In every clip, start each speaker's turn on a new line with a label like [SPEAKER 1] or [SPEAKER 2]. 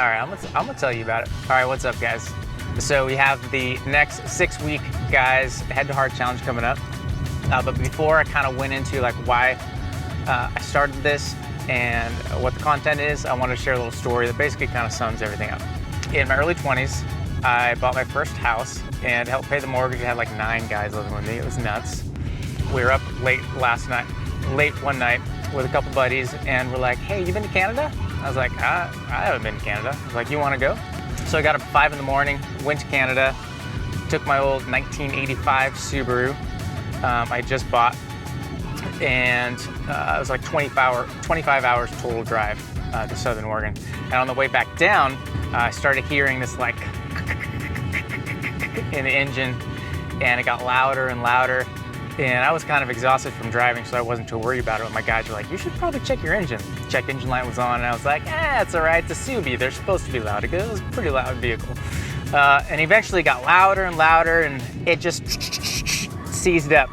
[SPEAKER 1] right, I'm gonna tell you about it. All right, what's up, guys? So we have the next 6-week guys head-to-heart challenge coming up. But before I kind of went into like why I started this and what the content is, I want to share a little story that basically kind of sums everything up. In my early 20s, I bought my first house and helped pay the mortgage. I had like 9 guys living with me. It was nuts. We were up late one night with a couple buddies, and we're like, hey, you been to Canada? I was like, I haven't been to Canada. I was like, you want to go? So I got up at 5 in the morning, went to Canada, took my old 1985 Subaru I just bought, and it was like 25 hours total drive to Southern Oregon. And on the way back down, I started hearing this like in the engine, and it got louder and louder. And I was kind of exhausted from driving, so I wasn't too worried about it. But my guys were like, you should probably check your engine. Check engine light was on, and I was like, it's all right, it's a Subi. They're supposed to be loud, because it was a pretty loud vehicle. And eventually got louder and louder, and it just seized up.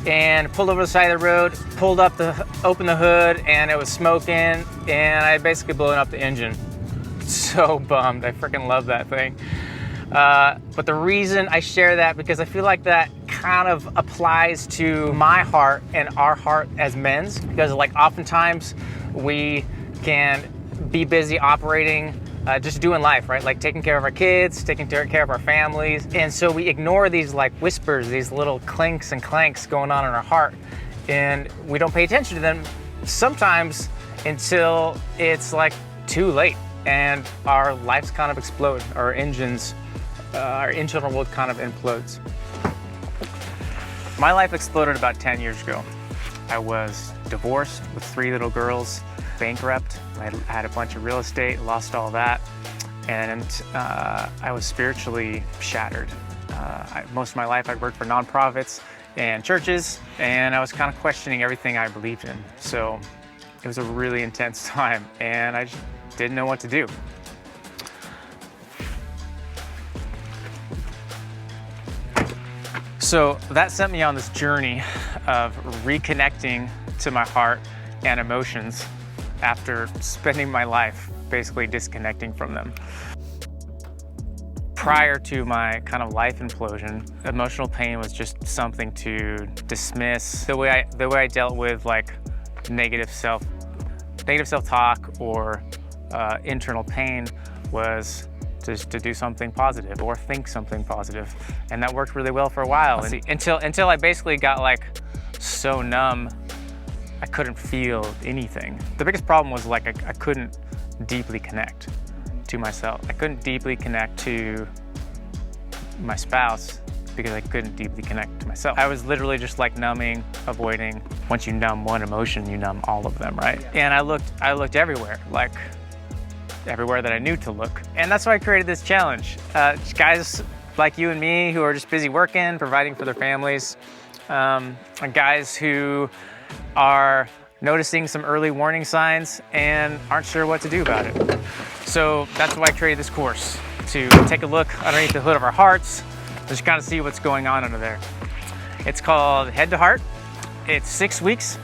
[SPEAKER 1] And pulled over the side of the road, opened the hood, and it was smoking, and I basically blown up the engine. So bummed, I freaking love that thing. But the reason I share that, because I feel like that kind of applies to my heart and our heart as men's, because like oftentimes we can be busy operating, just doing life, right? Like taking care of our kids, taking care of our families. And so we ignore these like whispers, these little clinks and clanks going on in our heart. And we don't pay attention to them sometimes until it's like too late and our lives kind of explode, our internal world kind of implodes. My life exploded about 10 years ago. I was divorced with 3 little girls, bankrupt. I had a bunch of real estate, lost all that, and I was spiritually shattered. Most of my life I worked for nonprofits and churches, and I was kind of questioning everything I believed in. So it was a really intense time, and I just didn't know what to do. So that sent me on this journey of reconnecting to my heart and emotions after spending my life basically disconnecting from them. Prior to my kind of life implosion, emotional pain was just something to dismiss. The way I dealt with like negative self-talk or internal pain was just to do something positive or think something positive. And that worked really well for a while. Until I basically got like so numb, I couldn't feel anything. The biggest problem was like I couldn't deeply connect to myself. I couldn't deeply connect to my spouse because I couldn't deeply connect to myself. I was literally just like numbing, avoiding. Once you numb one emotion, you numb all of them, right? And I looked everywhere, like everywhere that I knew to look. And that's why I created this challenge. Guys like you and me who are just busy working, providing for their families, and guys who are noticing some early warning signs and aren't sure what to do about it. So that's why I created this course, to take a look underneath the hood of our hearts, just kind of see what's going on under there. It's called Head to Heart. It's 6 weeks.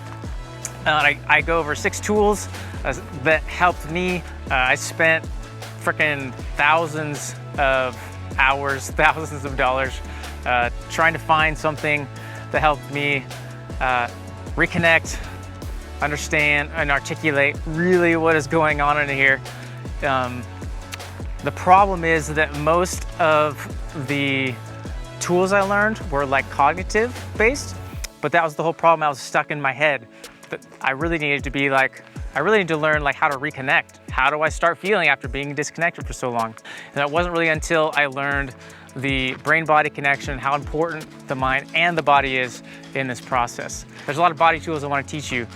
[SPEAKER 1] I go over 6 tools that helped me. I spent freaking thousands of hours, thousands of dollars trying to find something that helped me reconnect, understand, and articulate really what is going on in here. The problem is that most of the tools I learned were like cognitive based, but that was the whole problem. I was stuck in my head. But I really needed to learn like how to reconnect. How do I start feeling after being disconnected for so long? And it wasn't really until I learned the brain-body connection, how important the mind and the body is in this process. There's a lot of body tools I want to teach you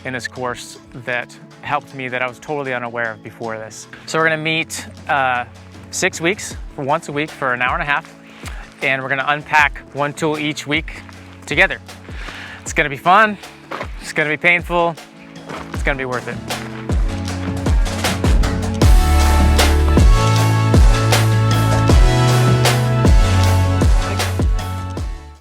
[SPEAKER 1] in this course that helped me that I was totally unaware of before this. So we're gonna meet 6 weeks, once a week for an hour and a half, and we're gonna unpack one tool each week together. It's gonna be fun, it's gonna be painful, it's gonna be worth it.